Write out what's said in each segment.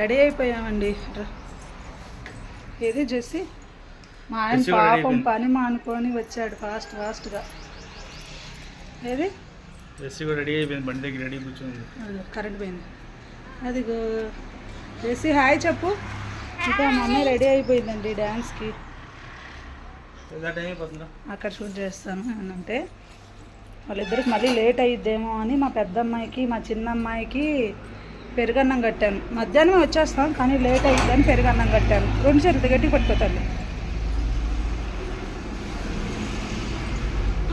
Ready అయిపోయామండి. ఏది చేసి మా ఆయన పాపం పని మానుకొని వచ్చాడు ఫాస్ట్గా. ఏది రెడీ అయిపోయింది, బండి దగ్గర రెడీ కూర్చోండి. కరెంట్ పోయింది. అది చేసి హాయ్ చెప్పు. ఇంకా మా అమ్మాయి రెడీ అయిపోయిందండి డ్యాన్స్కి. అక్కడ షూట్ చేస్తాను అంటే వాళ్ళిద్దరికి మళ్ళీ లేట్ అయ్యిద్దేమో అని మా పెద్ద అమ్మాయికి మా చిన్న అమ్మాయికి పెరుగన్నం కట్టాను. మధ్యాహ్నం వచ్చేస్తాం కానీ లేట్ అయ్యిద్దని పెరుగన్నం కట్టాను. 2 చేతులు గట్టి పట్టుకోతాను.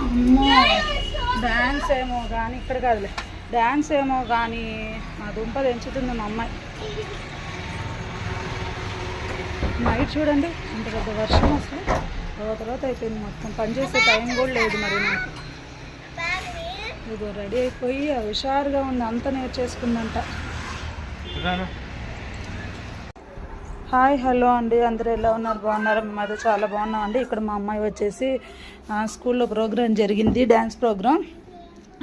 అమ్మో డ్యాన్స్ ఏమో కానీ ఇక్కడ కాదులే, డ్యాన్స్ ఏమో కానీ మా దుంప తెంచుతుంది మా అమ్మాయి. నైట్ చూడండి అంత పెద్ద వర్షం అసలు తర్వాత అయిపోయింది మొత్తం. పనిచేసే టైం కూడా లేదు మరి నాకు. ఇదిగో రెడీ అయిపోయి హుషారుగా ఉంది, అంతా నేర్చేసుకుందంట. హాయ్ హలో అండి, అందరూ ఎలా ఉన్నారు? బాగున్నారు? మేమైతే చాలా బాగున్నాం అండి. ఇక్కడ మా అమ్మాయి వచ్చేసి స్కూల్లో ప్రోగ్రాం జరిగింది, డ్యాన్స్ ప్రోగ్రాం.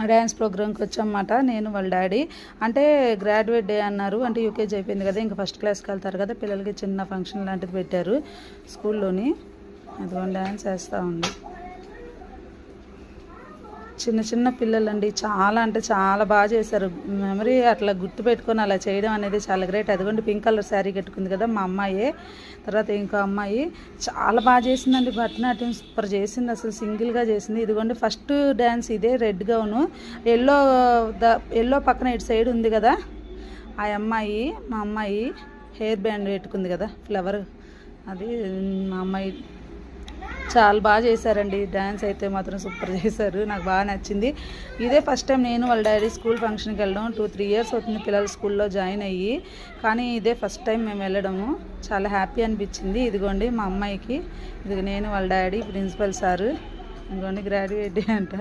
ఆ డ్యాన్స్ ప్రోగ్రాంకి వచ్చామన్నమాట నేను వాళ్ళ డాడీ. అంటే గ్రాడ్యుయేట్ డే అన్నారు, అంటే యూకేజీ అయిపోయింది కదా, ఇంకా ఫస్ట్ క్లాస్కి వెళ్తారు కదా, పిల్లలకి చిన్న ఫంక్షన్ లాంటిది పెట్టారు స్కూల్లోని. అదిగోండి డ్యాన్స్ వేస్తూ ఉంది. చిన్న పిల్లలండి, చాలా అంటే చాలా బాగా చేశారు. మెమరీ అట్లా గుర్తుపెట్టుకొని అలా చేయడం అనేది చాలా గ్రేట్. అదిగోండి పింక్ కలర్ శారీ కట్టుకుంది కదా మా అమ్మాయి. తర్వాత ఇంకో అమ్మాయి చాలా బాగా చేసిందండి, భరతనాట్యం సూపర్ చేసింది, అసలు సింగిల్గా చేసింది. ఇదిగోండి ఫస్ట్ డ్యాన్స్ ఇదే, రెడ్ గౌను, ఎల్లో పక్కన ఇటు సైడ్ ఉంది కదా ఆ అమ్మాయి. మా అమ్మాయి హెయిర్ బ్యాండ్ పెట్టుకుంది కదా ఫ్లవర్, అది మా అమ్మాయి. చాలా బాగా చేశారండి డ్యాన్స్ అయితే మాత్రం సూపర్ చేశారు, నాకు బాగా నచ్చింది. ఇదే ఫస్ట్ టైం నేను వాళ్ళ డాడీ స్కూల్ ఫంక్షన్కి వెళ్ళడం. 2-3 ఇయర్స్ అవుతుంది పిల్లలు స్కూల్లో జాయిన్ అయ్యి, కానీ ఇదే ఫస్ట్ టైం మేము వెళ్ళడము. చాలా హ్యాపీ అనిపించింది. ఇదిగోండి మా అమ్మాయికి, ఇది నేను వాళ్ళ డాడీ ప్రిన్సిపల్ సారు. ఇదిగోండి గ్రాడ్యుయేట్ డే అంట,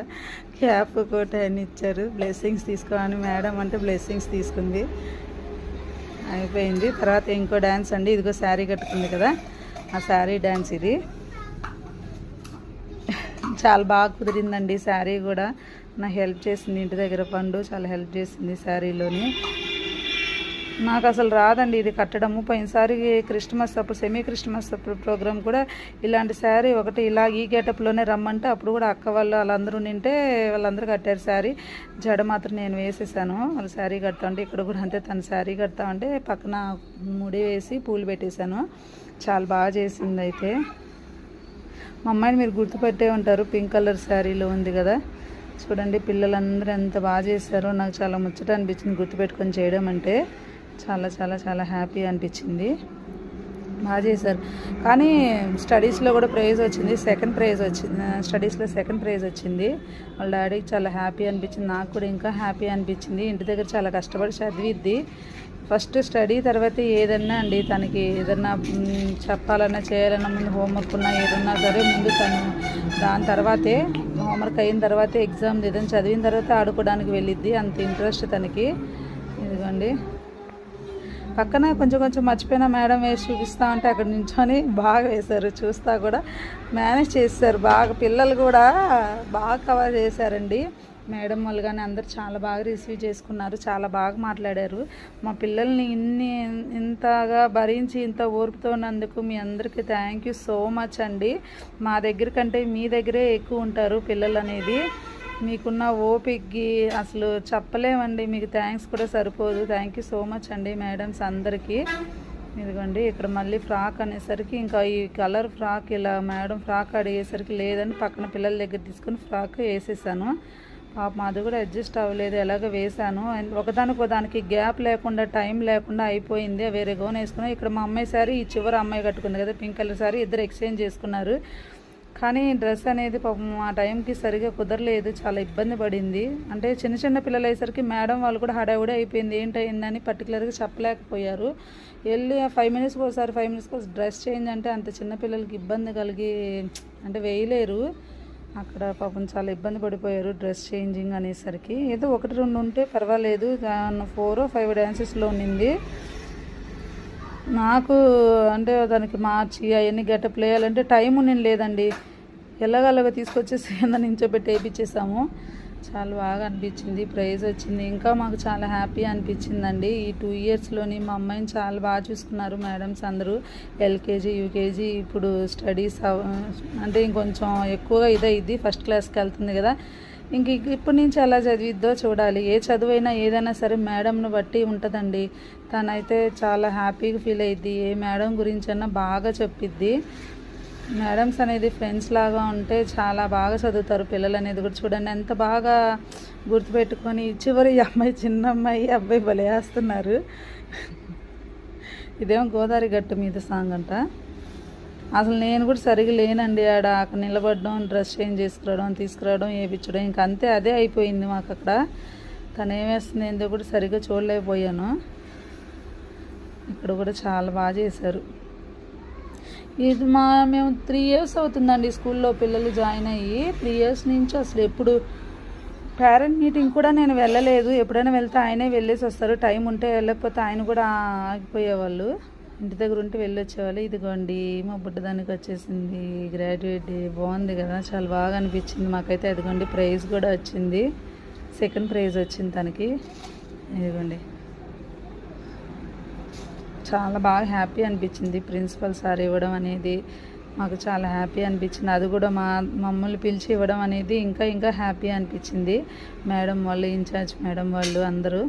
క్యాప్ కోట్ అని ఇచ్చారు. బ్లెస్సింగ్స్ తీసుకోవాలని మేడం అంటే బ్లెస్సింగ్స్ తీసుకుంది, అయిపోయింది. తర్వాత ఇంకో డ్యాన్స్ అండి, ఇదిగో శారీ కట్టుకుంది కదా ఆ శారీ డ్యాన్స్. ఇది చాలా బాగా కుదిరిందండి శారీ కూడా. నాకు హెల్ప్ చేసింది ఇంటి దగ్గర పండు, చాలా హెల్ప్ చేసింది శారీలోని. నాకు అసలు రాదండి ఇది కట్టడము. పోయినసారి క్రిస్మస్ అప్పుడు సెమీ క్రిస్మస్ అప్పుడు ప్రోగ్రామ్ కూడా ఇలాంటి శారీ ఒకటి ఇలా ఈ గెటప్లోనే రమ్మంటే అప్పుడు కూడా అక్క వాళ్ళు వాళ్ళందరూ నింటే వాళ్ళందరూ కట్టారు శారీ. జడ మాత్రం నేను వేసేసాను, వాళ్ళు శారీ కడతా ఉంటే ఇక్కడ కూడా అంతే, తను శారీ కడతా ఉంటే పక్కన ముడి వేసి పూలు పెట్టేశాను. చాలా బాగా చేసింది. అయితే మా అమ్మాయిని మీరు గుర్తుపెట్టే ఉంటారు, పింక్ కలర్ శారీలో ఉంది కదా చూడండి. పిల్లలందరూ ఎంత బాగా చేశారో, నాకు చాలా ముచ్చట అనిపించింది గుర్తుపెట్టుకొని చేయడం అంటే. చాలా చాలా చాలా హ్యాపీ అనిపించింది, బాగా చేశారు. కానీ స్టడీస్లో కూడా ప్రైజ్ వచ్చింది, సెకండ్ ప్రైజ్ వచ్చింది, స్టడీస్లో సెకండ్ ప్రైజ్ వచ్చింది. వాళ్ళ డాడీకి చాలా హ్యాపీ అనిపించింది, నాకు కూడా ఇంకా హ్యాపీ అనిపించింది. ఇంటి దగ్గర చాలా కష్టపడి చదివిద్ది. ఫస్ట్ స్టడీ తర్వాత ఏదన్నా అండి, తనకి ఏదన్నా చెప్పాలన్నా చేయాలన్నా ముందు హోంవర్క్ ఉన్నా ఏదన్నా సరే ముందు తను దాని తర్వాతే, హోంవర్క్ అయిన తర్వాతే ఎగ్జామ్ ఏదైనా చదివిన తర్వాత ఆడుకోవడానికి వెళ్ళిద్ది, అంత ఇంట్రెస్ట్ తనకి. ఇదిగోండి పక్కన కొంచెం మర్చిపోయినా మేడం వేసి చూపిస్తా ఉంటే అక్కడ నించొని బాగా వేశారు, చూస్తా కూడా మేనేజ్ చేశారు బాగా. పిల్లలు కూడా బాగా కవర్ చేశారండి. మేడం వాళ్ళు కానీ అందరు చాలా బాగా రిసీవ్ చేసుకున్నారు, చాలా బాగా మాట్లాడారు. మా పిల్లల్ని ఇంతగా భరించి ఇంత ఓర్పుతో ఉన్నందుకు మీ అందరికీ థ్యాంక్ యూ సో మచ్ అండి. మా దగ్గర కంటే మీ దగ్గరే ఎక్కువ ఉంటారు పిల్లలు అనేది. మీకున్న ఓపికకి అసలు చెప్పలేమండి, మీకు థ్యాంక్స్ కూడా సరిపోదు. థ్యాంక్ యూ సో మచ్ అండి మేడమ్స్ అందరికీ. ఇదిగోండి ఇక్కడ మళ్ళీ ఫ్రాక్ అనేసరికి ఇంకా ఈ కలర్ ఫ్రాక్ ఇలా మేడం ఫ్రాక్ అడిగేసరికి లేదని పక్కన పిల్లల దగ్గర తీసుకొని ఫ్రాక్ వేసేసాను. పాపం అది కూడా అడ్జస్ట్ అవ్వలేదు, ఎలాగో వేసాను. ఒకదానికి గ్యాప్ లేకుండా టైం లేకుండా అయిపోయింది. వేరే గౌన్ వేసుకున్నాను. ఇక్కడ మా అమ్మాయి సారీ ఈ చివరి అమ్మాయి కట్టుకుంది కదా పింక్ కలర్ సారీ, ఇద్దరు ఎక్స్చేంజ్ చేసుకున్నారు. కానీ డ్రెస్ అనేది పాపం ఆ టైంకి సరిగా కుదరలేదు, చాలా ఇబ్బంది పడింది. అంటే చిన్న పిల్లలు అయ్యేసరికి మేడం వాళ్ళు కూడా హడావుడి అయిపోయింది, ఏంటయిందని పర్టికులర్గా చెప్పలేకపోయారు. వెళ్ళి 5 మినిట్స్కి ఒకసారి 5 మినిట్స్కి డ్రెస్ చేంజ్ అంటే అంత చిన్నపిల్లలకి ఇబ్బంది కలిగి అంటే వేయలేరు. అక్కడ పాపం చాలా ఇబ్బంది పడిపోయారు డ్రెస్ చేంజింగ్ అనేసరికి. ఏదో 1-2 ఉంటే పర్వాలేదు, 4 or 5 డ్యాన్సెస్లో ఉన్నింది. నాకు అంటే దానికి మార్చి అవన్నీ గెటప్ వేయాలంటే టైము నేను లేదండి, ఎలాగలాగా తీసుకొచ్చేసి కింద నించోబెట్టి వేయించేసాము. చాలా బాగా అనిపించింది. ప్రైజ్ వచ్చింది. ఇంకా మాకు చాలా హ్యాపీ అనిపించిందండి. ఈ 2 ఇయర్స్లోని మా అమ్మాయిని చాలా బాగా చూసుకున్నారు మేడమ్స్ అందరూ. ఎల్కేజీ యూకేజీ ఇప్పుడు స్టడీస్ అంటే ఇంకొంచెం ఎక్కువగా ఇదైద్ది, ఫస్ట్ క్లాస్కి వెళ్తుంది కదా. ఇంక ఇప్పటి నుంచి ఎలా చదివిద్దో చూడాలి. ఏ చదువైనా ఏదైనా సరే మేడంను బట్టి ఉంటుందండి. తనైతే చాలా హ్యాపీగా ఫీల్ అయ్యిద్ది. ఏ మేడం గురించైనా బాగా చెప్పిద్ది. మేడమ్స్ అనేది ఫ్రెండ్స్ లాగా ఉంటే చాలా బాగా చదువుతారు పిల్లలు అనేది కూడా. చూడండి ఎంత బాగా గుర్తుపెట్టుకొని చివరి అమ్మాయి, చిన్న అమ్మాయి, అబ్బాయి భలే వేస్తున్నారు. ఇదేమో గోదావరి గట్టు మీద సాంగ్ అంట. అసలు నేను కూడా సరిగా లేనండి. అక్కడ నిలబడడం, డ్రెస్ చేంజ్ చేసుకురావడం, తీసుకురావడం, వేయించడం, ఇంక అంతే అదే అయిపోయింది మాకు అక్కడ. తను ఏమేస్తుంది ఏందో కూడా సరిగ్గా చూడలేకపోయాను. ఇక్కడ కూడా చాలా బాగా చేశారు. ఇది మేము 3 ఇయర్స్ అవుతుందండి స్కూల్లో పిల్లలు జాయిన్ అయ్యి. 3 ఇయర్స్ నుంచి అసలు ఎప్పుడు పేరెంట్ మీటింగ్ కూడా నేను వెళ్ళలేదు. ఎప్పుడైనా వెళ్తే ఆయనే వెళ్ళేసి వస్తారు. టైం ఉంటే వెళ్ళకపోతే ఆయన కూడా ఆగిపోయేవాళ్ళు. ఇంటి దగ్గర ఉంటే వెళ్ళొచ్చేవాళ్ళు. ఇదిగోండి మా బుడ్డదానికి వచ్చేసింది గ్రాడ్యుయేట్ డే. బాగుంది కదా, చాలా బాగా అనిపించింది మాకైతే. అదిగోండి ప్రైజ్ కూడా వచ్చింది, 2nd ప్రైజ్ వచ్చింది తనకి. ఇదిగోండి చాలా బాగా హ్యాపీ అనిపించింది. ప్రిన్సిపల్ సార్ ఇవ్వడం అనేది మాకు చాలా హ్యాపీ అనిపించింది. అది కూడా మమ్మల్ని పిలిచి ఇవ్వడం అనేది ఇంకా ఇంకా హ్యాపీ అనిపించింది. మేడం వాళ్ళు, ఇన్ఛార్జ్ మేడం వాళ్ళు అందరూ.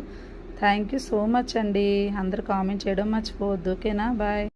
థ్యాంక్ యూ సో మచ్ అండి. అందరూ కామెంట్ చేయడం మర్చిపోవద్దు. ఓకేనా, బాయ్.